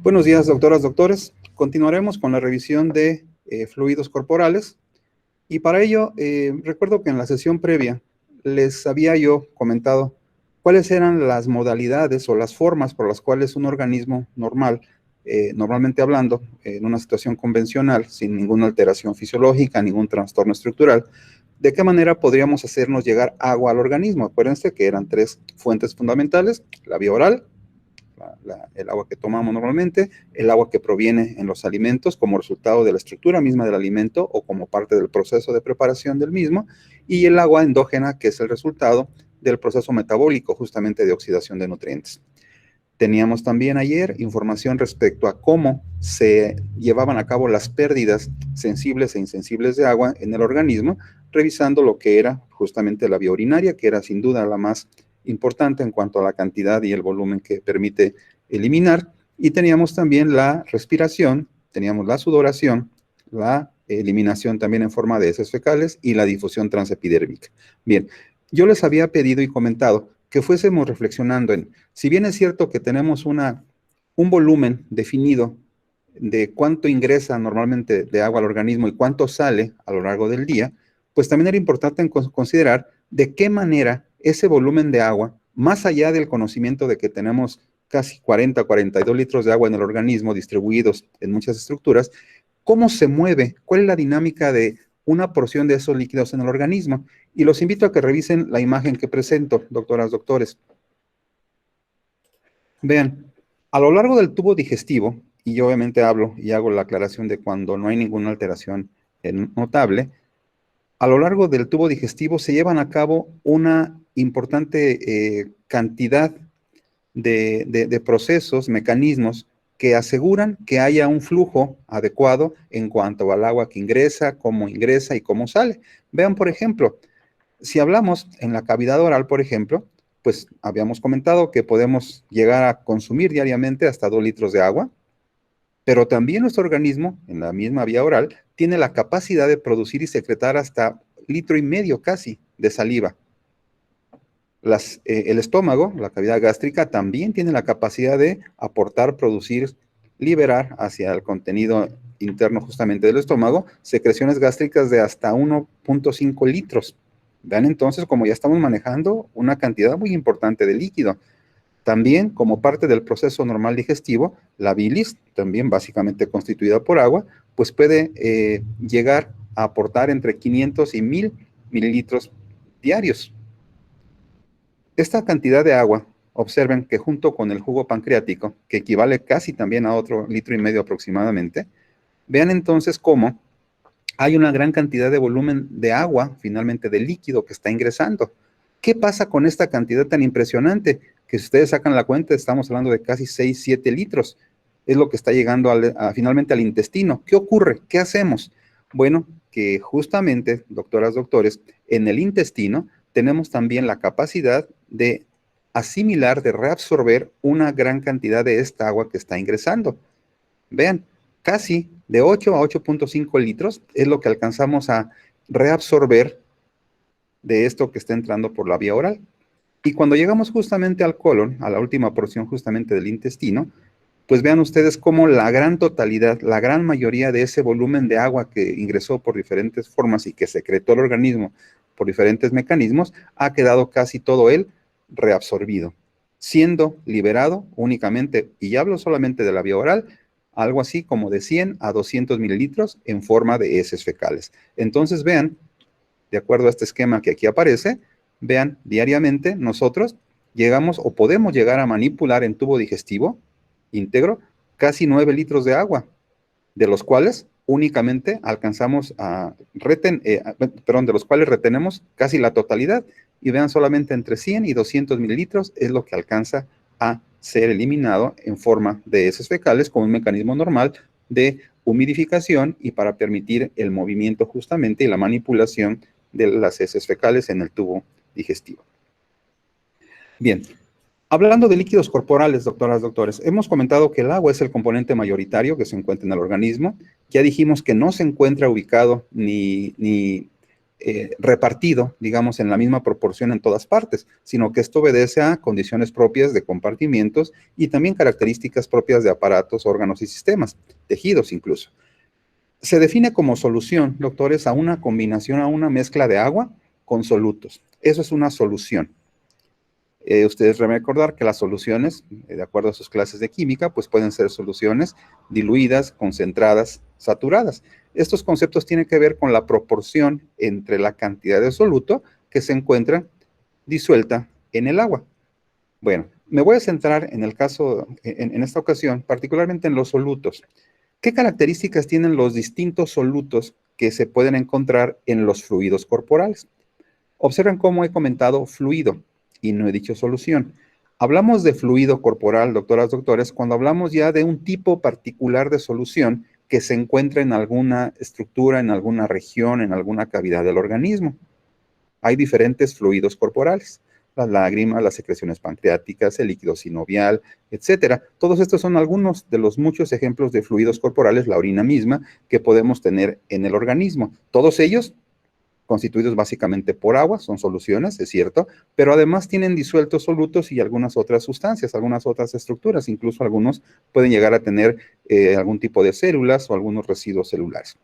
Buenos días, doctoras, doctores. Continuaremos con la revisión de fluidos corporales. Y para ello, recuerdo que en la sesión previa les había yo comentado cuáles eran las modalidades o las formas por las cuales un organismo normal, normalmente hablando, en una situación convencional, sin ninguna alteración fisiológica, ningún trastorno estructural, de qué manera podríamos hacernos llegar agua al organismo. Acuérdense que eran tres fuentes fundamentales: la vía oral, el agua que tomamos normalmente, el agua que proviene en los alimentos como resultado de la estructura misma del alimento o como parte del proceso de preparación del mismo, y el agua endógena, que es el resultado del proceso metabólico justamente de oxidación de nutrientes. Teníamos también ayer información respecto a cómo se llevaban a cabo las pérdidas sensibles e insensibles de agua en el organismo, revisando lo que era justamente la vía urinaria, que era sin duda la más importante en cuanto a la cantidad y el volumen que permite eliminar. Y teníamos también la respiración, teníamos la sudoración, la eliminación también en forma de heces fecales y la difusión transepidérmica. Bien, yo les había pedido y comentado que fuésemos reflexionando en, si bien es cierto que tenemos un volumen definido de cuánto ingresa normalmente de agua al organismo y cuánto sale a lo largo del día, pues también era importante considerar de qué manera ese volumen de agua, más allá del conocimiento de que tenemos casi 40, 42 litros de agua en el organismo distribuidos en muchas estructuras, cómo se mueve, cuál es la dinámica de una porción de esos líquidos en el organismo. Y los invito a que revisen la imagen que presento, doctoras, doctores. Vean, a lo largo del tubo digestivo, y yo obviamente hablo y hago la aclaración de cuando no hay ninguna alteración notable, a lo largo del tubo digestivo se llevan a cabo una importante cantidad de procesos, mecanismos que aseguran que haya un flujo adecuado en cuanto al agua que ingresa, cómo ingresa y cómo sale. Vean, por ejemplo, si hablamos en la cavidad oral, por ejemplo, pues habíamos comentado que podemos llegar a consumir diariamente hasta 2 litros de agua, pero también nuestro organismo, en la misma vía oral, tiene la capacidad de producir y secretar hasta 1,5 litros casi de saliva. El estómago, la cavidad gástrica, también tiene la capacidad de aportar, producir, liberar hacia el contenido interno justamente del estómago secreciones gástricas de hasta 1,5 litros. Vean entonces cómo ya estamos manejando una cantidad muy importante de líquido. También, como parte del proceso normal digestivo, la bilis, también básicamente constituida por agua, pues puede llegar a aportar entre 500 y 1,000 mililitros diarios. Esta cantidad de agua, observen que junto con el jugo pancreático, que equivale casi también a otro 1,5 litros aproximadamente, vean entonces cómo hay una gran cantidad de volumen de agua, finalmente de líquido que está ingresando. ¿Qué pasa con esta cantidad tan impresionante? Que si ustedes sacan la cuenta, estamos hablando de casi 6, 7 litros. Es lo que está llegando finalmente al intestino. ¿Qué ocurre? ¿Qué hacemos? Bueno, que justamente, doctoras, doctores, en el intestino tenemos también la capacidad de asimilar, de reabsorber una gran cantidad de esta agua que está ingresando. Vean, casi de 8 a 8,5 litros es lo que alcanzamos a reabsorber de esto que está entrando por la vía oral. Y cuando llegamos justamente al colon, a la última porción justamente del intestino, pues vean ustedes cómo la gran totalidad, la gran mayoría de ese volumen de agua que ingresó por diferentes formas y que secretó el organismo por diferentes mecanismos, ha quedado casi todo él reabsorbido, siendo liberado únicamente, y ya hablo solamente de la vía oral, algo así como de 100 a 200 mililitros en forma de heces fecales. Entonces vean, de acuerdo a este esquema que aquí aparece, vean, diariamente nosotros llegamos o podemos llegar a manipular en tubo digestivo íntegro casi 9 litros de agua, de los cuales únicamente alcanzamos de los cuales retenemos casi la totalidad, y vean, solamente entre 100 y 200 mililitros es lo que alcanza a ser eliminado en forma de heces fecales como un mecanismo normal de humidificación y para permitir el movimiento justamente y la manipulación de las heces fecales en el tubo digestivo. Bien, hablando de líquidos corporales, doctoras, doctores, hemos comentado que el agua es el componente mayoritario que se encuentra en el organismo. Ya dijimos que no se encuentra ubicado ni repartido, digamos, en la misma proporción en todas partes, sino que esto obedece a condiciones propias de compartimientos y también características propias de aparatos, órganos y sistemas, tejidos incluso. Se define como solución, doctores, a una combinación, a una mezcla de agua con solutos. Eso es una solución. Ustedes deben recordar que las soluciones, de acuerdo a sus clases de química, pues pueden ser soluciones diluidas, concentradas, saturadas. Estos conceptos tienen que ver con la proporción entre la cantidad de soluto que se encuentra disuelta en el agua. Bueno, me voy a centrar en el caso, en esta ocasión, particularmente en los solutos. ¿Qué características tienen los distintos solutos que se pueden encontrar en los fluidos corporales? Observen cómo he comentado fluido y no he dicho solución. Hablamos de fluido corporal, doctoras, doctores, cuando hablamos ya de un tipo particular de solución que se encuentra en alguna estructura, en alguna región, en alguna cavidad del organismo. Hay diferentes fluidos corporales, las lágrimas, las secreciones pancreáticas, el líquido sinovial, etcétera. Todos estos son algunos de los muchos ejemplos de fluidos corporales, la orina misma, que podemos tener en el organismo. Todos ellos constituidos básicamente por agua, son soluciones, es cierto, pero además tienen disueltos solutos y algunas otras sustancias, algunas otras estructuras, incluso algunos pueden llegar a tener algún tipo de células o algunos residuos celulares.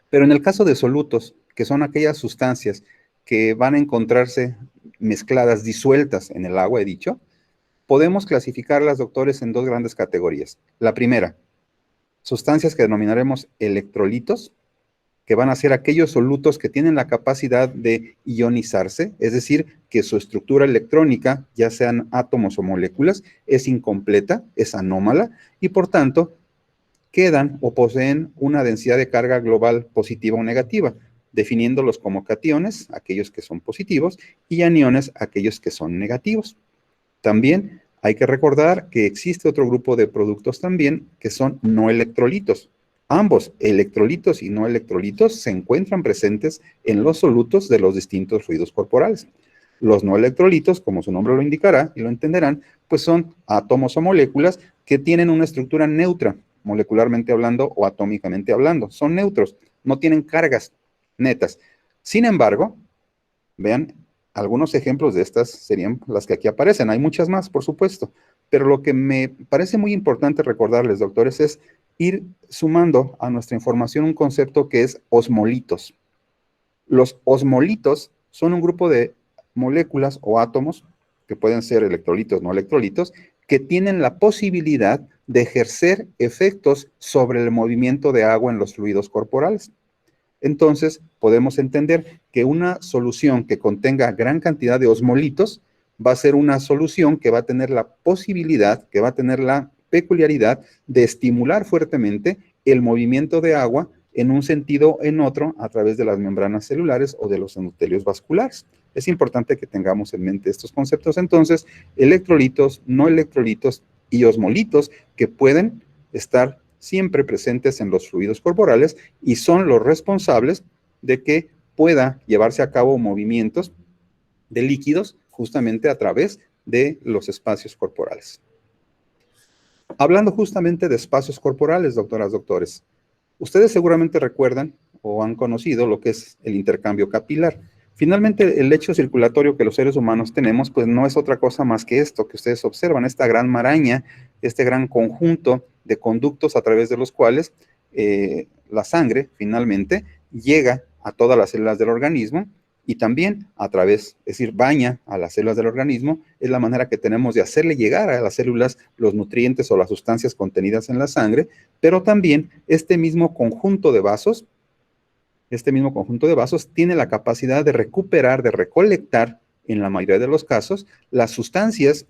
Pero en el caso de solutos, que son aquellas sustancias que van a encontrarse mezcladas, disueltas en el agua, he dicho, podemos clasificarlas, doctores, en dos grandes categorías. La primera, sustancias que denominaremos electrolitos, que van a ser aquellos solutos que tienen la capacidad de ionizarse, es decir, que su estructura electrónica, ya sean átomos o moléculas, es incompleta, es anómala, y por tanto quedan o poseen una densidad de carga global positiva o negativa, definiéndolos como cationes, aquellos que son positivos, y aniones, aquellos que son negativos. También hay que recordar que existe otro grupo de productos también que son no electrolitos. Ambos, electrolitos y no electrolitos, se encuentran presentes en los solutos de los distintos fluidos corporales. Los no electrolitos, como su nombre lo indicará y lo entenderán, pues son átomos o moléculas que tienen una estructura neutra, molecularmente hablando o atómicamente hablando. Son neutros, no tienen cargas netas. Sin embargo, vean, algunos ejemplos de estas serían las que aquí aparecen. Hay muchas más, por supuesto, pero lo que me parece muy importante recordarles, doctores, es ir sumando a nuestra información un concepto que es osmolitos. Los osmolitos son un grupo de moléculas o átomos, que pueden ser electrolitos, no electrolitos, que tienen la posibilidad de ejercer efectos sobre el movimiento de agua en los fluidos corporales. Entonces, podemos entender que una solución que contenga gran cantidad de osmolitos va a ser una solución que va a tener la posibilidad, que va a tener la peculiaridad de estimular fuertemente el movimiento de agua en un sentido o en otro a través de las membranas celulares o de los endotelios vasculares. Es importante que tengamos en mente estos conceptos. Entonces, electrolitos, no electrolitos y osmolitos que pueden estar siempre presentes en los fluidos corporales y son los responsables de que pueda llevarse a cabo movimientos de líquidos justamente a través de los espacios corporales. Hablando justamente de espacios corporales, doctoras, doctores, ustedes seguramente recuerdan o han conocido lo que es el intercambio capilar. Finalmente, el lecho circulatorio que los seres humanos tenemos, pues no es otra cosa más que esto que ustedes observan, esta gran maraña, este gran conjunto de conductos a través de los cuales la sangre finalmente llega a todas las células del organismo y también a través, es decir, baña a las células del organismo, es la manera que tenemos de hacerle llegar a las células los nutrientes o las sustancias contenidas en la sangre, pero también este mismo conjunto de vasos tiene la capacidad de recuperar, de recolectar, en la mayoría de los casos, las sustancias,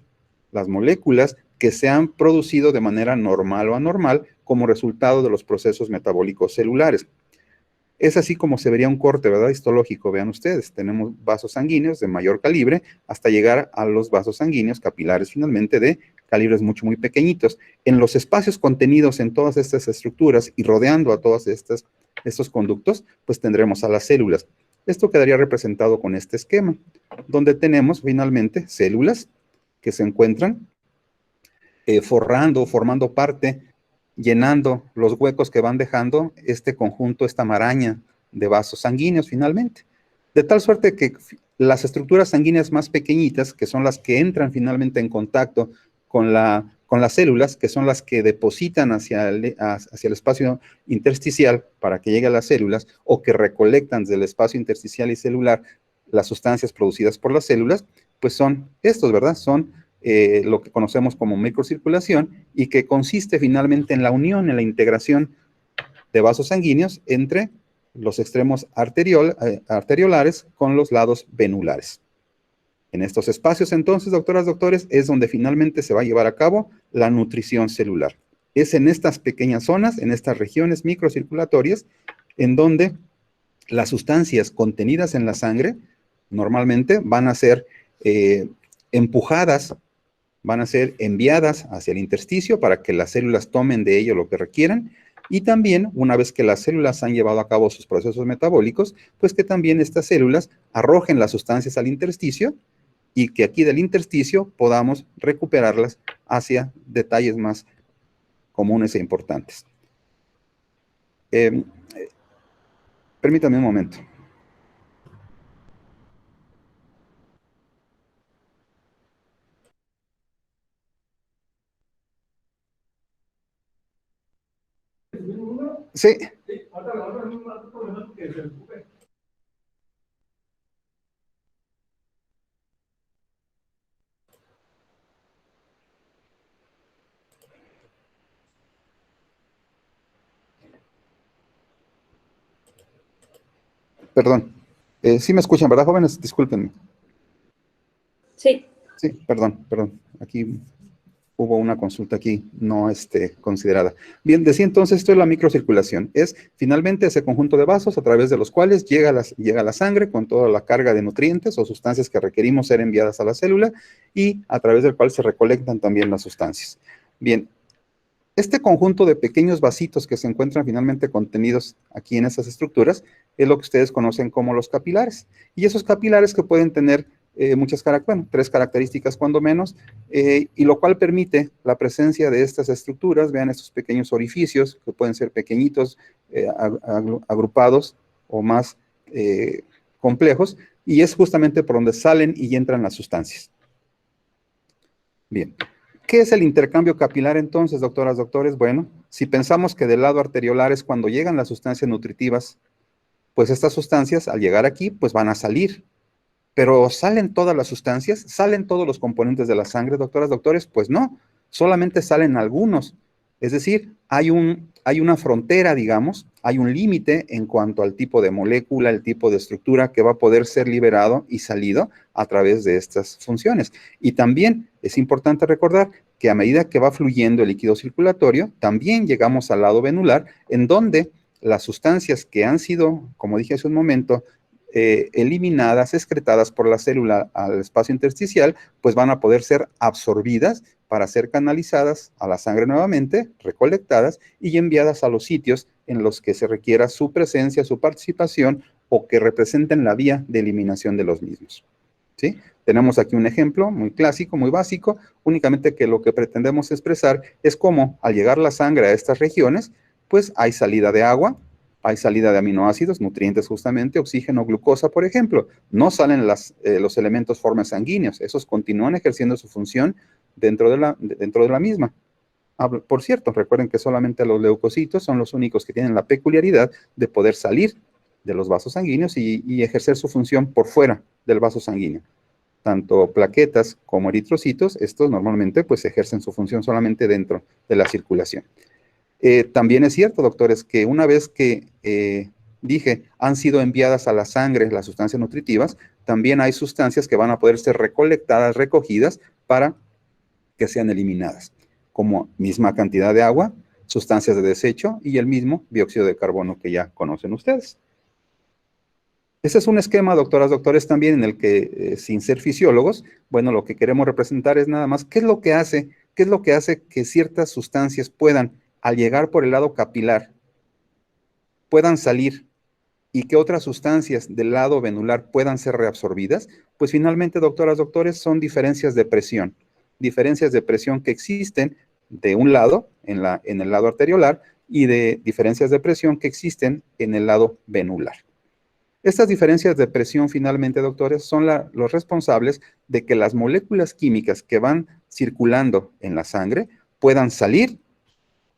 las moléculas que se han producido de manera normal o anormal como resultado de los procesos metabólicos celulares. Es así como se vería un corte, ¿verdad? Histológico, vean ustedes, tenemos vasos sanguíneos de mayor calibre hasta llegar a los vasos sanguíneos capilares finalmente de calibres mucho, muy pequeñitos. En los espacios contenidos en todas estas estructuras y rodeando a todos estos conductos, pues tendremos a las células. Esto quedaría representado con este esquema, donde tenemos finalmente células que se encuentran formando parte, llenando los huecos que van dejando este conjunto, esta maraña de vasos sanguíneos finalmente. De tal suerte que las estructuras sanguíneas más pequeñitas, que son las que entran finalmente en contacto con las células, que son las que depositan hacia el espacio intersticial para que llegue a las células, o que recolectan del espacio intersticial y celular las sustancias producidas por las células, pues son estos, ¿verdad? Son lo que conocemos como microcirculación y que consiste finalmente en la unión, en la integración de vasos sanguíneos entre los extremos arteriolares con los lados venulares. En estos espacios, entonces, doctoras, doctores, es donde finalmente se va a llevar a cabo la nutrición celular. Es en estas pequeñas zonas, en estas regiones microcirculatorias, en donde las sustancias contenidas en la sangre normalmente van a ser empujadas, van a ser enviadas hacia el intersticio para que las células tomen de ello lo que requieran, y también, una vez que las células han llevado a cabo sus procesos metabólicos, pues que también estas células arrojen las sustancias al intersticio y que aquí del intersticio podamos recuperarlas hacia detalles más comunes e importantes. Permítame un momento. Sí. Perdón. Sí me escuchan, ¿verdad, jóvenes? Discúlpenme. Sí. Sí, perdón. Aquí hubo una consulta aquí no considerada. Bien, decía entonces, esto es la microcirculación. Es finalmente ese conjunto de vasos a través de los cuales llega la sangre con toda la carga de nutrientes o sustancias que requerimos ser enviadas a la célula y a través del cual se recolectan también las sustancias. Bien, este conjunto de pequeños vasitos que se encuentran finalmente contenidos aquí en esas estructuras es lo que ustedes conocen como los capilares. Y esos capilares que pueden tener tres características cuando menos, y lo cual permite la presencia de estas estructuras. Vean estos pequeños orificios que pueden ser pequeñitos, agrupados o más complejos, y es justamente por donde salen y entran las sustancias. Bien. ¿Qué es el intercambio capilar entonces, doctoras, doctores? Bueno, si pensamos que del lado arteriolar es cuando llegan las sustancias nutritivas, pues estas sustancias al llegar aquí, pues van a salir. Pero ¿salen todas las sustancias? ¿Salen todos los componentes de la sangre, doctoras, doctores? Pues no, solamente salen algunos. Es decir, hay una frontera, digamos, hay un límite en cuanto al tipo de molécula, el tipo de estructura que va a poder ser liberado y salido a través de estas funciones. Y también es importante recordar que a medida que va fluyendo el líquido circulatorio, también llegamos al lado venular, en donde las sustancias que han sido, como dije hace un momento, eliminadas, excretadas por la célula al espacio intersticial, pues van a poder ser absorbidas para ser canalizadas a la sangre nuevamente, recolectadas y enviadas a los sitios en los que se requiera su presencia, su participación o que representen la vía de eliminación de los mismos. ¿Sí? Tenemos aquí un ejemplo muy clásico, muy básico, únicamente que lo que pretendemos expresar es cómo al llegar la sangre a estas regiones, pues hay salida de agua, hay salida de aminoácidos, nutrientes justamente, oxígeno, glucosa, por ejemplo. No salen los elementos formas sanguíneos, esos continúan ejerciendo su función dentro de la misma. Por cierto, recuerden que solamente los leucocitos son los únicos que tienen la peculiaridad de poder salir de los vasos sanguíneos y ejercer su función por fuera del vaso sanguíneo. Tanto plaquetas como eritrocitos, estos normalmente pues ejercen su función solamente dentro de la circulación. También es cierto, doctores, que una vez que, han sido enviadas a la sangre las sustancias nutritivas, también hay sustancias que van a poder ser recolectadas, recogidas, para que sean eliminadas, como misma cantidad de agua, sustancias de desecho y el mismo dióxido de carbono que ya conocen ustedes. Ese es un esquema, doctoras, doctores, también en el que, sin ser fisiólogos, bueno, lo que queremos representar es nada más qué es lo que hace que ciertas sustancias puedan, al llegar por el lado capilar, puedan salir y que otras sustancias del lado venular puedan ser reabsorbidas. Pues finalmente, doctoras, doctores, son diferencias de presión que existen de un lado, en el lado arteriolar, y de diferencias de presión que existen en el lado venular. Estas diferencias de presión, finalmente, doctores, son los responsables de que las moléculas químicas que van circulando en la sangre puedan salir,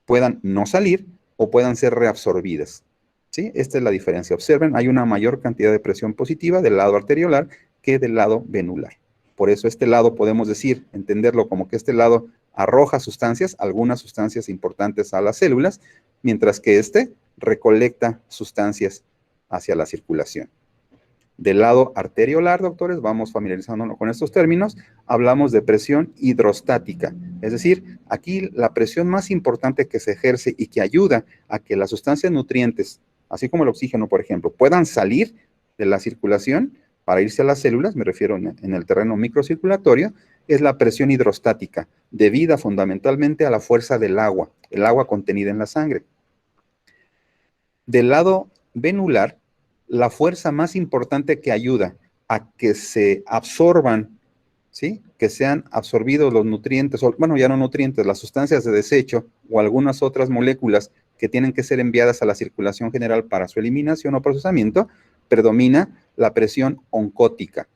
puedan no salir o puedan ser reabsorbidas. ¿Sí? Esta es la diferencia. Observen, hay una mayor cantidad de presión positiva del lado arteriolar que del lado venular. Por eso este lado podemos decir, entenderlo como que este lado arroja sustancias, algunas sustancias importantes a las células, mientras que este recolecta sustancias hacia la circulación. Del lado arteriolar, doctores, vamos familiarizándonos con estos términos, hablamos de presión hidrostática, es decir, aquí la presión más importante que se ejerce y que ayuda a que las sustancias nutrientes, así como el oxígeno, por ejemplo, puedan salir de la circulación para irse a las células, me refiero en el terreno microcirculatorio, es la presión hidrostática, debida fundamentalmente a la fuerza del agua, el agua contenida en la sangre. Del lado venular, la fuerza más importante que ayuda a que se absorban, ¿sí? Que sean absorbidos los nutrientes, o, bueno, ya no nutrientes, las sustancias de desecho o algunas otras moléculas que tienen que ser enviadas a la circulación general para su eliminación o procesamiento, predomina la presión oncótica.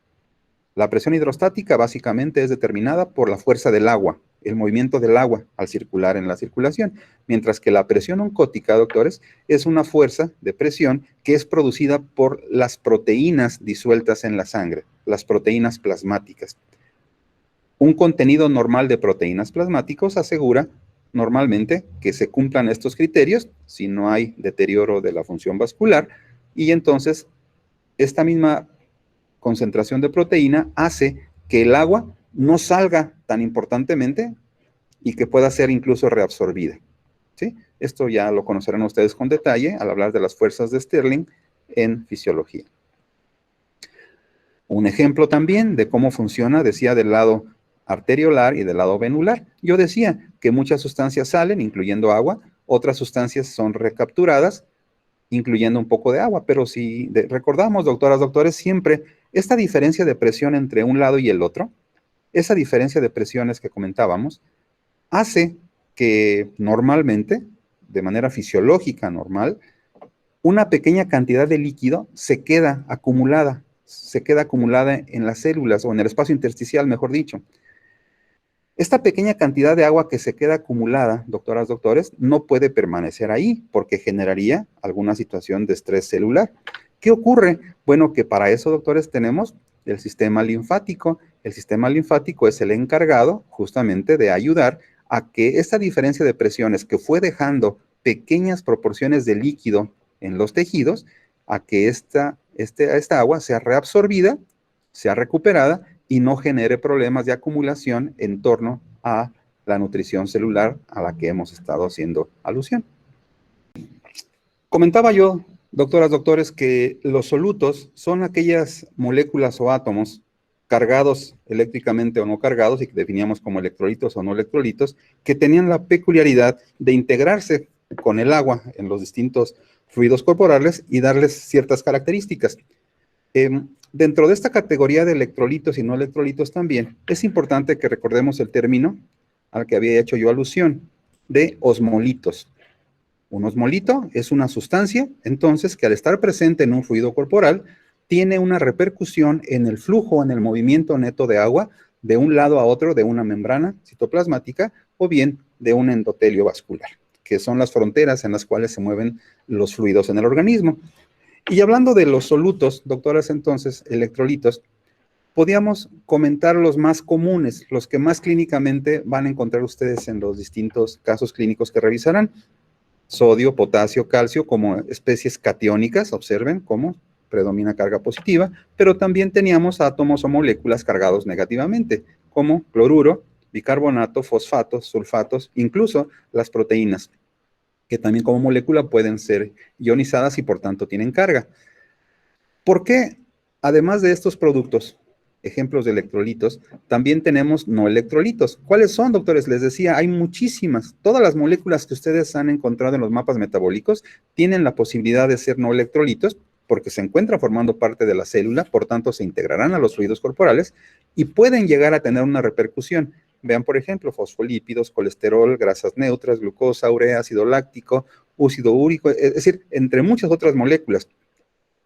La presión hidrostática básicamente es determinada por la fuerza del agua, el movimiento del agua al circular en la circulación, mientras que la presión oncótica, doctores, es una fuerza de presión que es producida por las proteínas disueltas en la sangre, las proteínas plasmáticas. Un contenido normal de proteínas plasmáticos asegura normalmente que se cumplan estos criterios si no hay deterioro de la función vascular, y entonces esta misma concentración de proteína hace que el agua no salga tan importantemente y que pueda ser incluso reabsorbida. ¿Sí? Esto ya lo conocerán ustedes con detalle al hablar de las fuerzas de Stirling en fisiología. Un ejemplo también de cómo funciona, decía, del lado arteriolar y del lado venular. Yo decía que muchas sustancias salen, incluyendo agua, otras sustancias son recapturadas, incluyendo un poco de agua, pero si recordamos, doctoras, doctores, siempre esta diferencia de presión entre un lado y el otro, esa diferencia de presiones que comentábamos, hace que normalmente, de manera fisiológica normal, una pequeña cantidad de líquido se queda acumulada en las células o en el espacio intersticial, mejor dicho. Esta pequeña cantidad de agua que se queda acumulada, doctoras, doctores, no puede permanecer ahí porque generaría alguna situación de estrés celular. ¿Qué ocurre? Bueno, que para eso, doctores, tenemos el sistema linfático. El sistema linfático es el encargado justamente de ayudar a que esta diferencia de presiones que fue dejando pequeñas proporciones de líquido en los tejidos, a que esta agua sea reabsorbida, sea recuperada y no genere problemas de acumulación en torno a la nutrición celular a la que hemos estado haciendo alusión. Comentaba yo, doctoras, doctores, que los solutos son aquellas moléculas o átomos cargados eléctricamente o no cargados, y que definíamos como electrolitos o no electrolitos, que tenían la peculiaridad de integrarse con el agua en los distintos fluidos corporales y darles ciertas características. Dentro de esta categoría de electrolitos y no electrolitos también, es importante que recordemos el término al que había hecho yo alusión, de osmolitos. Un osmolito es una sustancia, entonces, que al estar presente en un fluido corporal, tiene una repercusión en el flujo, en el movimiento neto de agua, de un lado a otro de una membrana citoplasmática o bien de un endotelio vascular, que son las fronteras en las cuales se mueven los fluidos en el organismo. Y hablando de los solutos, doctoras, entonces, electrolitos, podíamos comentar los más comunes, los que más clínicamente van a encontrar ustedes en los distintos casos clínicos que revisarán. Sodio, potasio, calcio como especies catiónicas, observen cómo predomina carga positiva, pero también teníamos átomos o moléculas cargados negativamente, como cloruro, bicarbonato, fosfatos, sulfatos, incluso las proteínas, que también como molécula pueden ser ionizadas y por tanto tienen carga. ¿Por qué? Además de estos productos, ejemplos de electrolitos, también tenemos no electrolitos. ¿Cuáles son, doctores? Les decía, hay muchísimas. Todas las moléculas que ustedes han encontrado en los mapas metabólicos tienen la posibilidad de ser no electrolitos porque se encuentran formando parte de la célula, por tanto se integrarán a los fluidos corporales y pueden llegar a tener una repercusión. Vean, por ejemplo, fosfolípidos, colesterol, grasas neutras, glucosa, urea, ácido láctico, ácido úrico, es decir, entre muchas otras moléculas.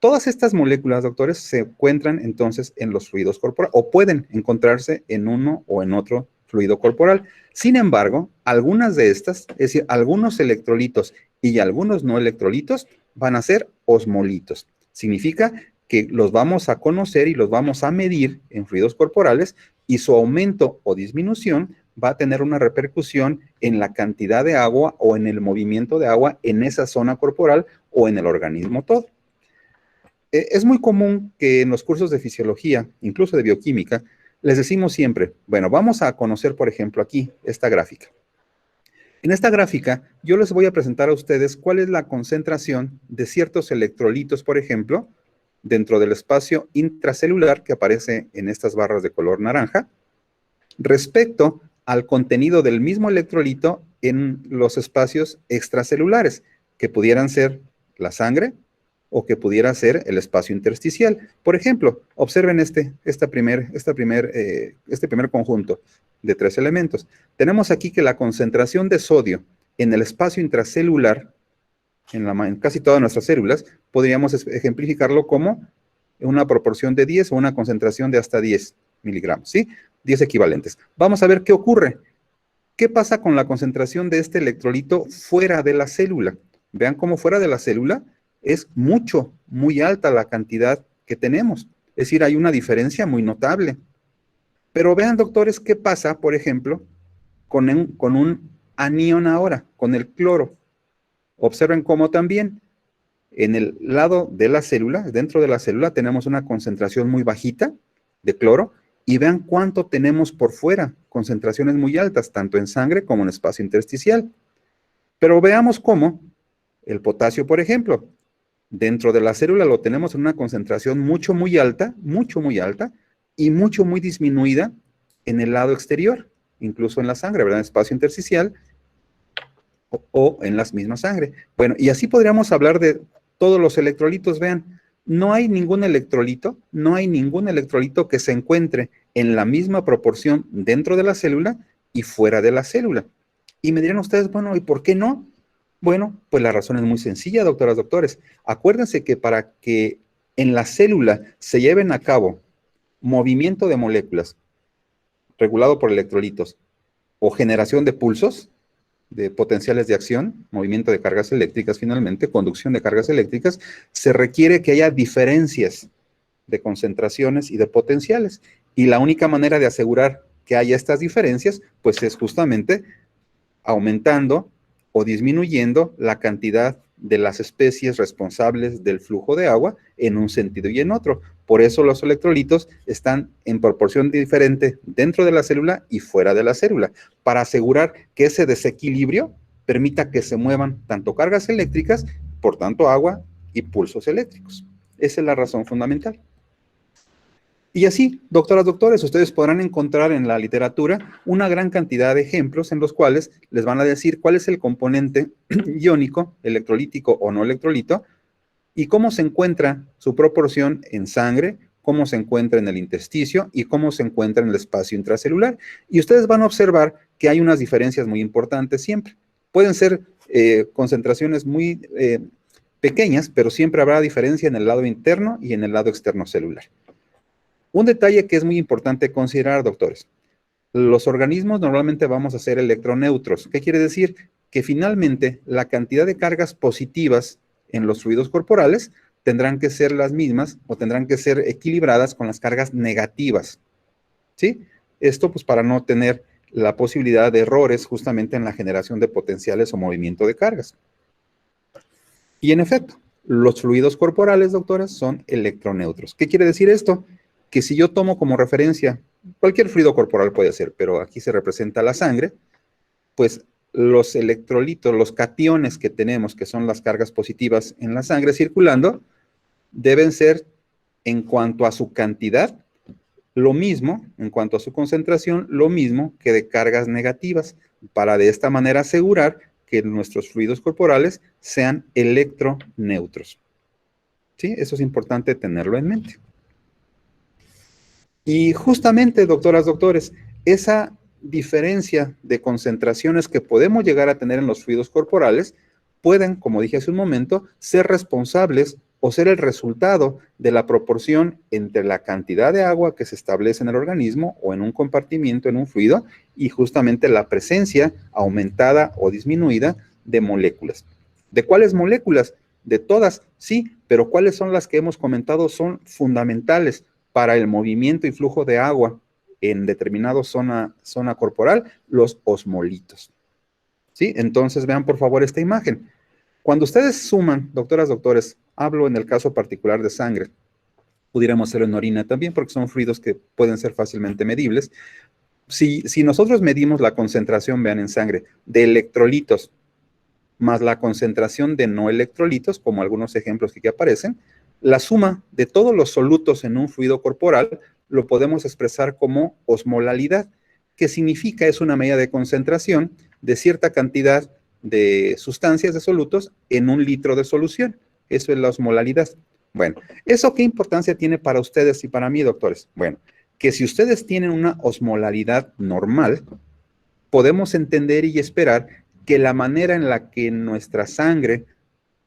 Todas estas moléculas, doctores, se encuentran entonces en los fluidos corporales o pueden encontrarse en uno o en otro fluido corporal. Sin embargo, algunas de estas, es decir, algunos electrolitos y algunos no electrolitos van a ser osmolitos. Significa que los vamos a conocer y los vamos a medir en fluidos corporales y su aumento o disminución va a tener una repercusión en la cantidad de agua o en el movimiento de agua en esa zona corporal o en el organismo todo. Es muy común que en los cursos de fisiología, incluso de bioquímica, les decimos siempre, bueno, vamos a conocer, por ejemplo, aquí, esta gráfica. En esta gráfica, yo les voy a presentar a ustedes cuál es la concentración de ciertos electrolitos, por ejemplo, dentro del espacio intracelular que aparece en estas barras de color naranja, respecto al contenido del mismo electrolito en los espacios extracelulares, que pudieran ser la sangre, o que pudiera ser el espacio intersticial. Por ejemplo, observen este primer conjunto de 3 elementos. Tenemos aquí que la concentración de sodio en el espacio intracelular, en casi todas nuestras células, podríamos ejemplificarlo como una proporción de 10 o una concentración de hasta 10 miligramos, ¿sí? 10 equivalentes. Vamos a ver qué ocurre. ¿Qué pasa con la concentración de este electrolito fuera de la célula? Vean cómo fuera de la célula es muy alta la cantidad que tenemos. Es decir, hay una diferencia muy notable. Pero vean, doctores, qué pasa, por ejemplo, con un anión ahora, con el cloro. Observen cómo también en el lado de la célula, dentro de la célula, tenemos una concentración muy bajita de cloro y vean cuánto tenemos por fuera, concentraciones muy altas, tanto en sangre como en espacio intersticial. Pero veamos cómo el potasio, por ejemplo, dentro de la célula lo tenemos en una concentración muy alta, y muy disminuida en el lado exterior, incluso en la sangre, ¿verdad? En el espacio intersticial o en la misma sangre. Bueno, y así podríamos hablar de todos los electrolitos. Vean, no hay ningún electrolito que se encuentre en la misma proporción dentro de la célula y fuera de la célula. Y me dirán ustedes, bueno, ¿y por qué no? Bueno, pues la razón es muy sencilla, doctoras, doctores. Acuérdense que para que en la célula se lleven a cabo movimiento de moléculas regulado por electrolitos o generación de pulsos, de potenciales de acción, movimiento de cargas eléctricas finalmente, conducción de cargas eléctricas, se requiere que haya diferencias de concentraciones y de potenciales. Y la única manera de asegurar que haya estas diferencias, pues es justamente aumentando o disminuyendo la cantidad de las especies responsables del flujo de agua en un sentido y en otro. Por eso los electrolitos están en proporción diferente dentro de la célula y fuera de la célula, para asegurar que ese desequilibrio permita que se muevan tanto cargas eléctricas, por tanto agua y pulsos eléctricos. Esa es la razón fundamental. Y así, doctoras, doctores, ustedes podrán encontrar en la literatura una gran cantidad de ejemplos en los cuales les van a decir cuál es el componente iónico, electrolítico o no electrolito, y cómo se encuentra su proporción en sangre, cómo se encuentra en el intersticio y cómo se encuentra en el espacio intracelular. Y ustedes van a observar que hay unas diferencias muy importantes siempre. Pueden ser concentraciones muy pequeñas, pero siempre habrá diferencia en el lado interno y en el lado externo celular. Un detalle que es muy importante considerar, doctores. Los organismos normalmente vamos a ser electroneutros. ¿Qué quiere decir? Que finalmente la cantidad de cargas positivas en los fluidos corporales tendrán que ser las mismas o tendrán que ser equilibradas con las cargas negativas. ¿Sí? Esto pues para no tener la posibilidad de errores justamente en la generación de potenciales o movimiento de cargas. Y en efecto, los fluidos corporales, doctores, son electroneutros. ¿Qué quiere decir esto? Que si yo tomo como referencia, cualquier fluido corporal puede ser, pero aquí se representa la sangre, pues los electrolitos, los cationes que tenemos, que son las cargas positivas en la sangre circulando, deben ser, en cuanto a su cantidad, lo mismo, en cuanto a su concentración, lo mismo que de cargas negativas, para de esta manera asegurar que nuestros fluidos corporales sean electroneutros. ¿Sí? Eso es importante tenerlo en mente. Y justamente, doctoras, doctores, esa diferencia de concentraciones que podemos llegar a tener en los fluidos corporales pueden, como dije hace un momento, ser responsables o ser el resultado de la proporción entre la cantidad de agua que se establece en el organismo o en un compartimiento, en un fluido, y justamente la presencia aumentada o disminuida de moléculas. ¿De cuáles moléculas? De todas, sí, pero ¿cuáles son las que hemos comentado son fundamentales para el movimiento y flujo de agua en determinada zona corporal? Los osmolitos. ¿Sí? Entonces vean por favor esta imagen. Cuando ustedes suman, doctoras, doctores, hablo en el caso particular de sangre, pudiéramos hacerlo en orina también porque son fluidos que pueden ser fácilmente medibles. Si nosotros medimos la concentración, vean en sangre, de electrolitos más la concentración de no electrolitos, como algunos ejemplos que aquí aparecen, la suma de todos los solutos en un fluido corporal lo podemos expresar como osmolalidad, que significa es una medida de concentración de cierta cantidad de sustancias de solutos en un litro de solución. Eso es la osmolalidad. Bueno, ¿eso qué importancia tiene para ustedes y para mí, doctores? Bueno, que si ustedes tienen una osmolalidad normal, podemos entender y esperar que la manera en la que nuestra sangre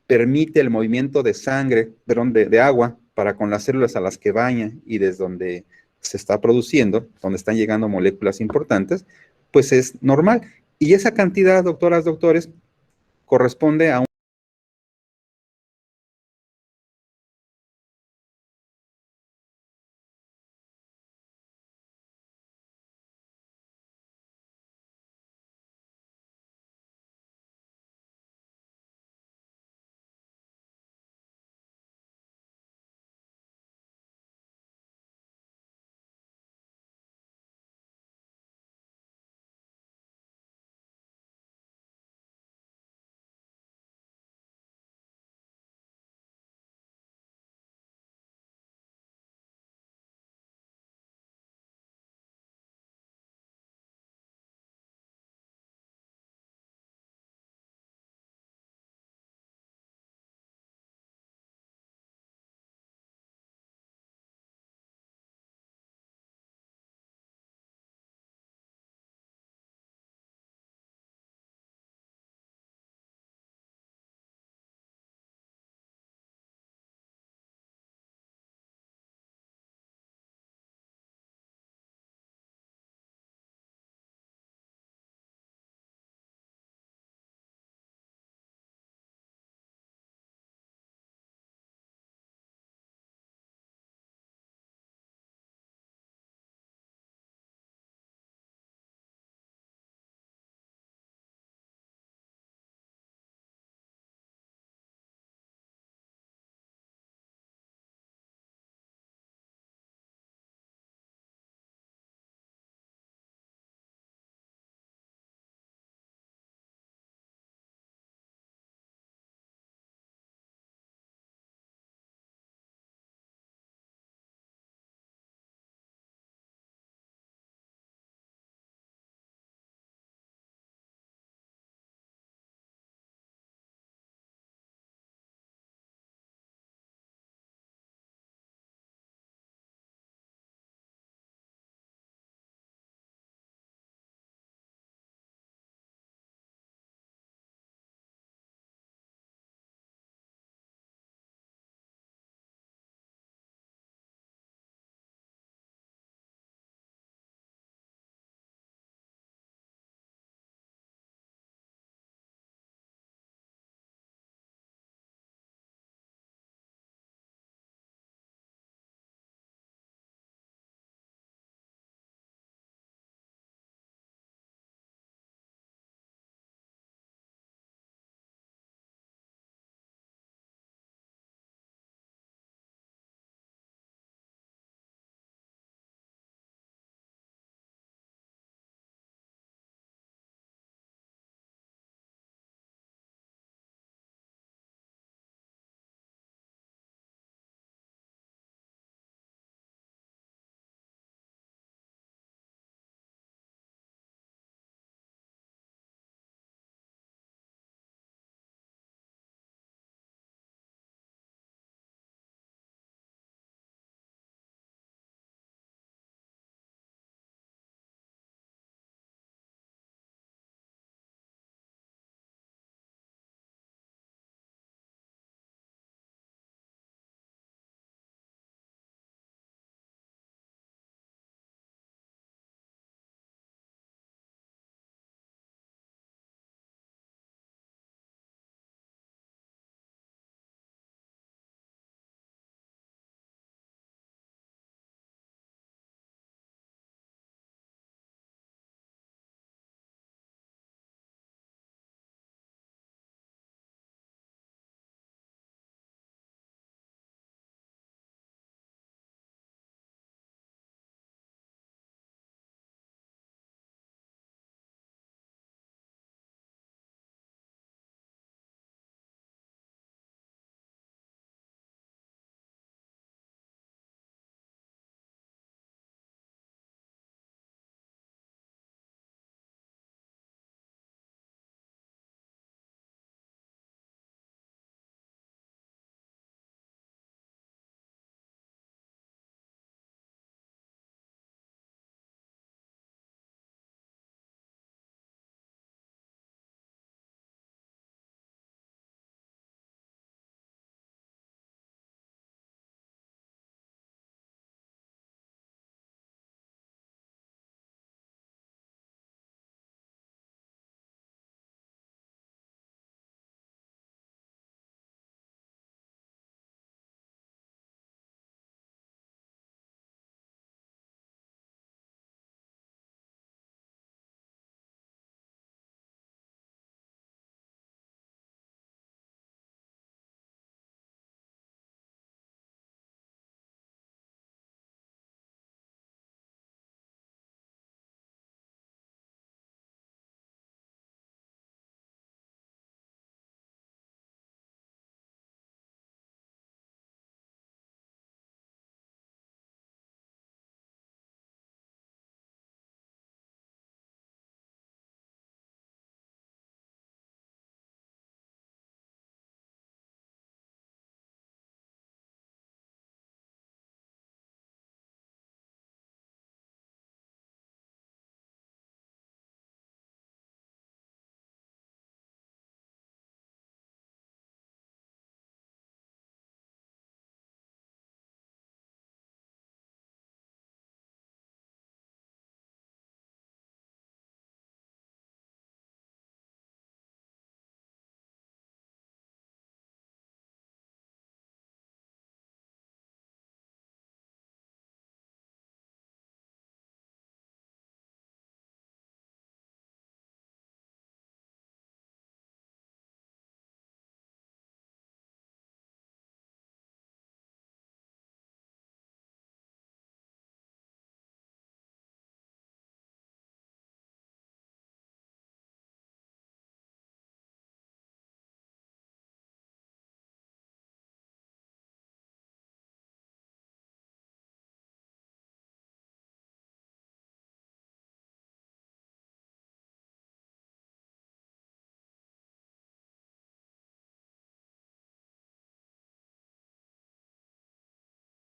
permite el movimiento de sangre, perdón, de agua para con las células a las que baña y desde donde se está produciendo, donde están llegando moléculas importantes, pues es normal. Y esa cantidad, doctoras, doctores, corresponde a